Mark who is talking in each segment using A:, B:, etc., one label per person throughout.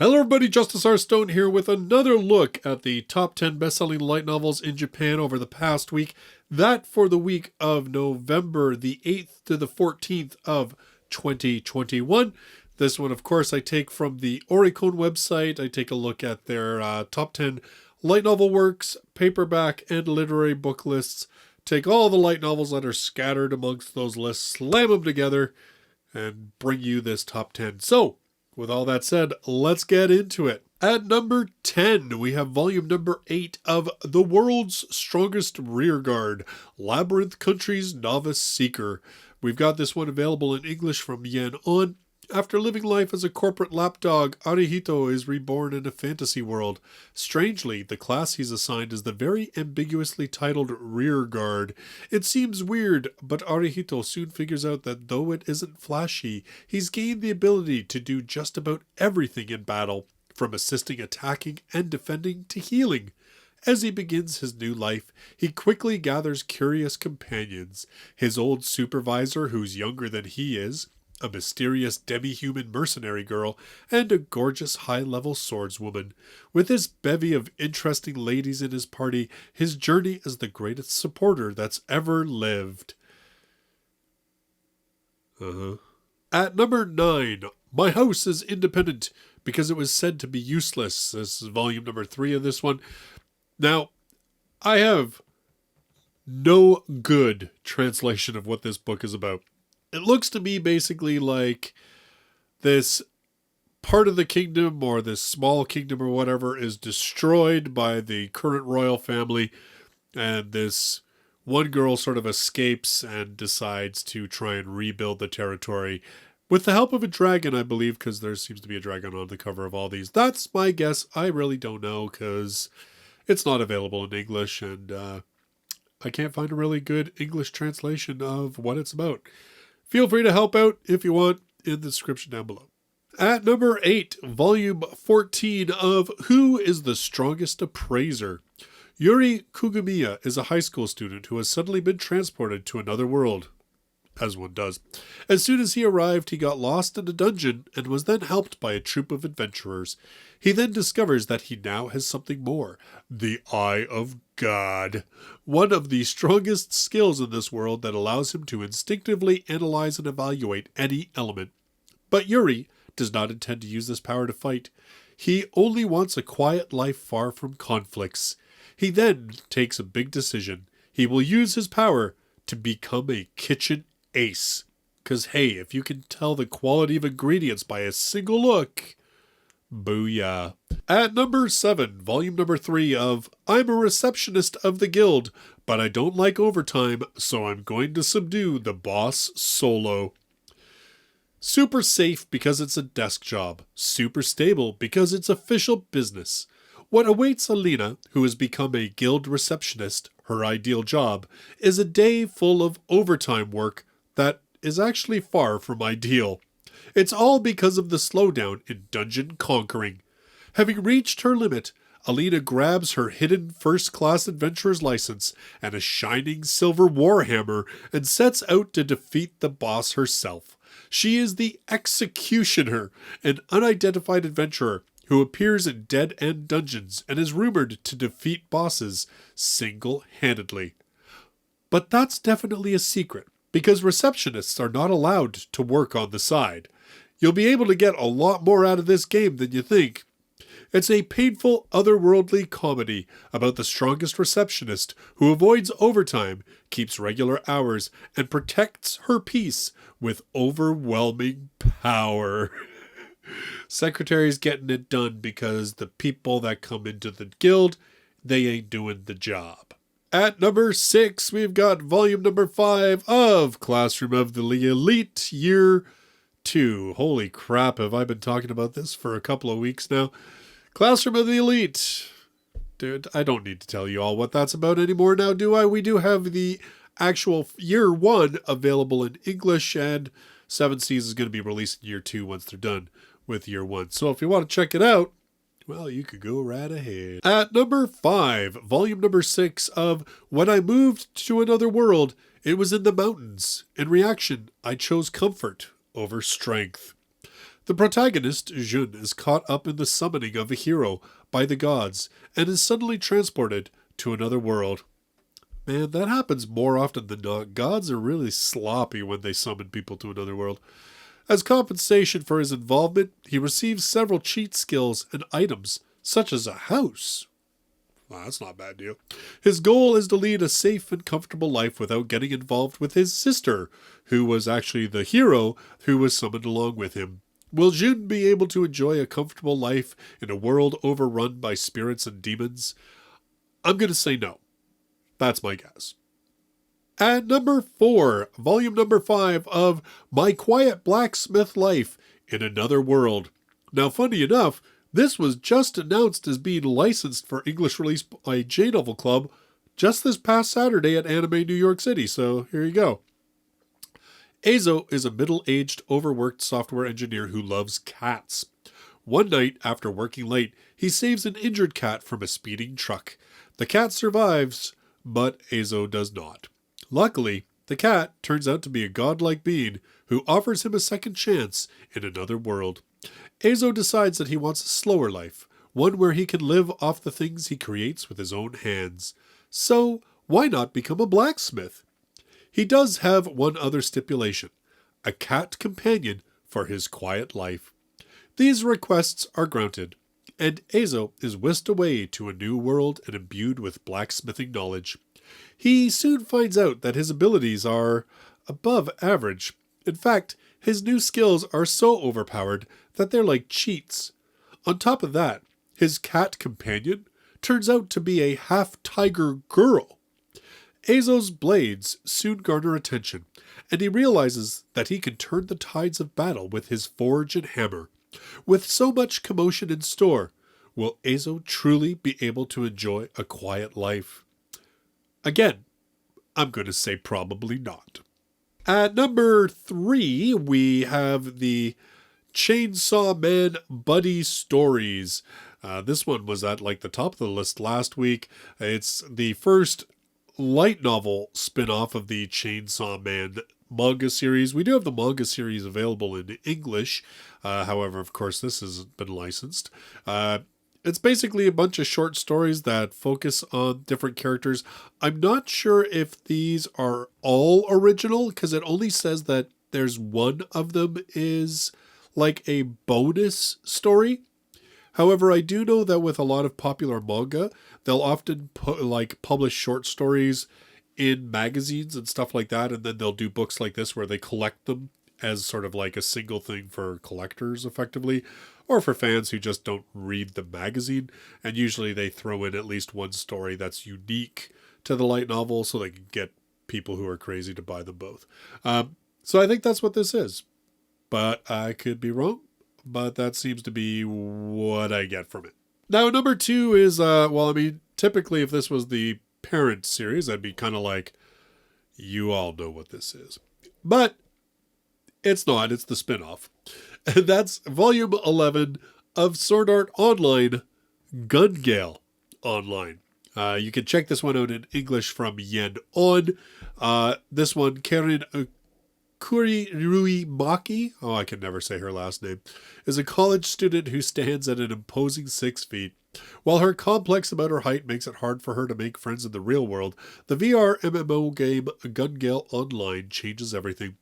A: Hello everybody, Justus R. Stone here with another look at the top 10 best-selling light novels in Japan over the past week. That for the week of November the 8th to the 14th of 2021. This one, of course, I take from the Oricon website. I take a look at their top 10 light novel works, paperback, and literary book lists. Take all the light novels that are scattered amongst those lists, slam them together, and bring you this top 10. So, with all that said, let's get into it. At number 10, we have volume number 8 of The World's Strongest Rearguard, Labyrinth Country's Novice Seeker. We've got this one available in English from Yen On. After living life as a corporate lapdog, Arihito is reborn in a fantasy world. Strangely, the class he's assigned is the very ambiguously titled Rearguard. It seems weird, but Arihito soon figures out that though it isn't flashy, he's gained the ability to do just about everything in battle, from assisting attacking and defending to healing. As he begins his new life, he quickly gathers curious companions. His old supervisor, who's younger than he is, a mysterious demi-human mercenary girl, and a gorgeous high-level swordswoman. With this bevy of interesting ladies in his party, his journey is the greatest supporter that's ever lived. At number 9, My House is Independent because it was said to be useless. This is volume number 3 of this one. Now, I have no good translation of what this book is about. It looks to me basically like this part of the kingdom or this small kingdom or whatever is destroyed by the current royal family, and this one girl sort of escapes and decides to try and rebuild the territory with the help of a dragon, I believe, because there seems to be a dragon on the cover of all these. That's my guess. I really don't know because it's not available in English, and I can't find a really good English translation of what it's about. Feel free to help out if you want in the description down below. At number 8, volume 14 of Who is the Strongest Appraiser? Yuri Kugumiya is a high school student who has suddenly been transported to another world, as one does. As soon as he arrived, he got lost in a dungeon and was then helped by a troop of adventurers. He then discovers that he now has something more, the Eye of God, one of the strongest skills in this world that allows him to instinctively analyze and evaluate any element. But Yuri does not intend to use this power to fight. He only wants a quiet life far from conflicts. He then takes a big decision. He will use his power to become a kitchen ace. Because hey, if you can tell the quality of ingredients by a single look, booyah. At number 7, volume number 3 of I'm a receptionist of the guild, but I don't like overtime, so I'm going to subdue the boss solo. Super safe because it's a desk job. Super stable because it's official business. What awaits Alina, who has become a guild receptionist, her ideal job, is a day full of overtime work that is actually far from ideal. It's all because of the slowdown in dungeon conquering. Having reached her limit, Alina grabs her hidden first-class adventurer's license and a shining silver warhammer and sets out to defeat the boss herself. She is the Executioner, an unidentified adventurer who appears in dead-end dungeons and is rumored to defeat bosses single-handedly. But that's definitely a secret, because receptionists are not allowed to work on the side. You'll be able to get a lot more out of this game than you think. It's a painful, otherworldly comedy about the strongest receptionist who avoids overtime, keeps regular hours, and protects her peace with overwhelming power. Secretary's getting it done because the people that come into the guild, they ain't doing the job. At number 6, we've got volume number 5 of Classroom of the Elite, Year 2. Holy crap, have I been talking about this for a couple of weeks now? Classroom of the Elite. Dude, I don't need to tell you all what that's about anymore now, do I? We do have the actual Year 1 available in English, and 7 Seas is going to be released in Year 2 once they're done with Year 1. So if you want to check it out, well, you could go right ahead. At number 5, volume number 6 of When I Moved to Another World, It was in the mountains. In reaction, I chose comfort over strength. The protagonist, Jun, is caught up in the summoning of a hero by the gods and is suddenly transported to another world. Man, that happens more often than not. Gods are really sloppy when they summon people to another world. As compensation for his involvement, he receives several cheat skills and items, such as a house. Well, that's not a bad deal. His goal is to lead a safe and comfortable life without getting involved with his sister, who was actually the hero who was summoned along with him. Will Jun be able to enjoy a comfortable life in a world overrun by spirits and demons? I'm going to say no. That's my guess. At number 4, volume number 5 of My Quiet Blacksmith Life in Another World. Now, funny enough, this was just announced as being licensed for English release by J-Novel Club just this past Saturday at Anime New York City, so here you go. Eizo is a middle-aged, overworked software engineer who loves cats. One night, after working late, he saves an injured cat from a speeding truck. The cat survives, but Eizo does not. Luckily, the cat turns out to be a godlike being who offers him a second chance in another world. Eizo decides that he wants a slower life, one where he can live off the things he creates with his own hands. So, why not become a blacksmith? He does have one other stipulation: a cat companion for his quiet life. These requests are granted, and Eizo is whisked away to a new world and imbued with blacksmithing knowledge. He soon finds out that his abilities are above average. In fact, his new skills are so overpowered that they're like cheats. On top of that, his cat companion turns out to be a half-tiger girl. Eizo's blades soon garner attention, and he realizes that he can turn the tides of battle with his forge and hammer. With so much commotion in store, will Eizo truly be able to enjoy a quiet life? Again, I'm going to say probably not. At number 3, we have the Chainsaw Man Buddy Stories. This one was at the top of the list last week. It's the first light novel spin-off of the Chainsaw Man manga series. We do have the manga series available in English. However, of course, this has been licensed. It's basically a bunch of short stories that focus on different characters. I'm not sure if these are all original, because it only says that there's one of them is like a bonus story. However, I do know that with a lot of popular manga, they'll often publish short stories in magazines and stuff like that, and then they'll do books like this where they collect them as sort of like a single thing for collectors, effectively, or for fans who just don't read the magazine. And usually they throw in at least one story that's unique to the light novel so they can get people who are crazy to buy them both. So I think that's what this is. But I could be wrong. But that seems to be what I get from it. Now, number 2 is, typically if this was the parent series, I'd be kind of like, you all know what this is. But it's not. It's the spin-off. And that's volume 11 of Sword Art Online, Gale Online. You can check this one out in English from Yen On. This one, Karen Kuriruimaki, I can never say her last name, is a college student who stands at an imposing 6 feet. While her complex about her height makes it hard for her to make friends in the real world, the VR MMO game Gale Online changes everything.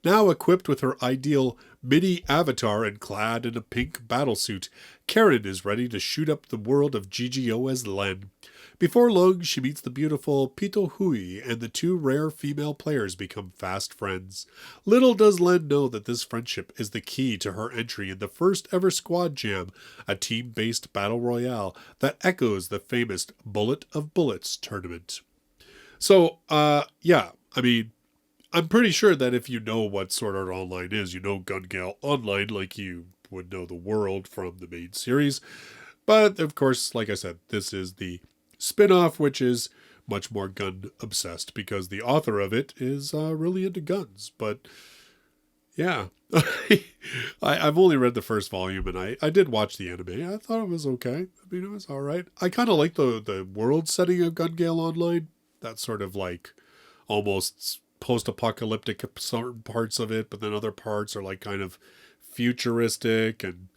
A: Now equipped with her ideal mini avatar and clad in a pink battlesuit, Karen is ready to shoot up the world of GGO as Len. Before long, she meets the beautiful Pito Hui, and the 2 rare female players become fast friends. Little does Len know that this friendship is the key to her entry in the first ever Squad Jam, a team-based battle royale that echoes the famous Bullet of Bullets tournament. So, I'm pretty sure that if you know what Sword Art Online is, you know Gale Online like you would know the world from the main series. But, of course, like I said, this is the spin-off, which is much more gun-obsessed, because the author of it is really into guns. But, yeah. I've only read the first volume, and I did watch the anime. I thought it was okay. It was alright. I kind of like the world setting of Gale Online. That's sort of like almost post-apocalyptic certain parts of it, but then other parts are like kind of futuristic, and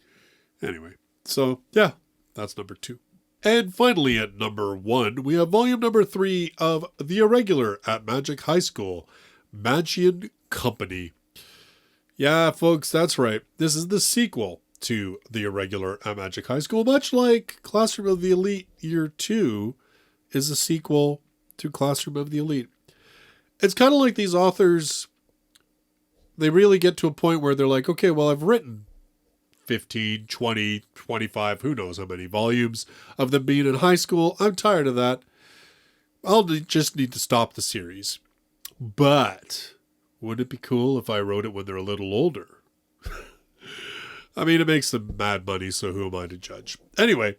A: anyway. So, yeah, that's number 2. And finally, at number 1, we have volume number 3 of The Irregular at Magic High School, Magian Company. Yeah, folks, that's right. This is the sequel to The Irregular at Magic High School, much like Classroom of the Elite Year 2 is a sequel to Classroom of the Elite. It's kind of like these authors, they really get to a point where they're like, okay, well, I've written 15, 20, 25, who knows how many volumes of them being in high school. I'm tired of that. I'll just need to stop the series. But wouldn't it be cool if I wrote it when they're a little older? I mean, it makes them mad money, so who am I to judge? Anyway,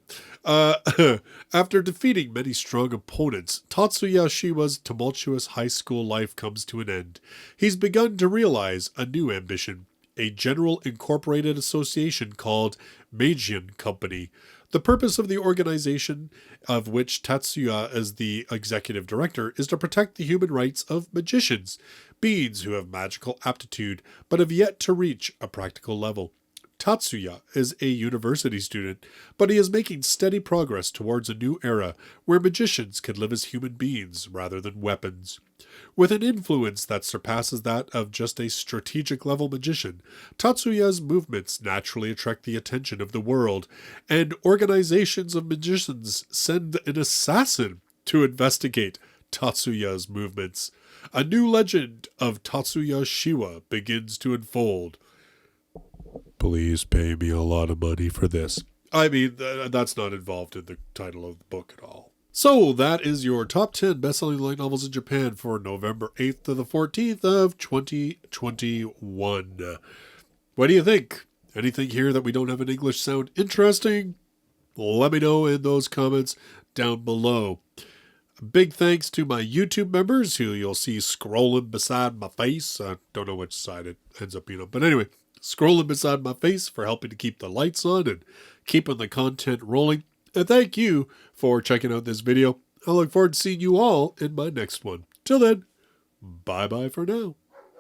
A: after defeating many strong opponents, Tatsuya Shiwa's tumultuous high school life comes to an end. He's begun to realize a new ambition, a general incorporated association called Magian Company. The purpose of the organization, of which Tatsuya is the executive director, is to protect the human rights of magicians, beings who have magical aptitude but have yet to reach a practical level. Tatsuya is a university student, but he is making steady progress towards a new era where magicians can live as human beings rather than weapons. With an influence that surpasses that of just a strategic level magician, Tatsuya's movements naturally attract the attention of the world, and organizations of magicians send an assassin to investigate Tatsuya's movements. A new legend of Tatsuya Shiwa begins to unfold. Please pay me a lot of money for this. I mean, that's not involved in the title of the book at all. So, that is your top 10 best-selling light novels in Japan for November 8th to the 14th of 2021. What do you think? Anything here that we don't have in English sound interesting? Let me know in those comments down below. Big thanks to my YouTube members who you'll see scrolling beside my face. I don't know which side it ends up being on, but anyway. Scrolling beside my face for helping to keep the lights on and keeping the content rolling. And thank you for checking out this video. I look forward to seeing you all in my next one. Till then, bye-bye for now.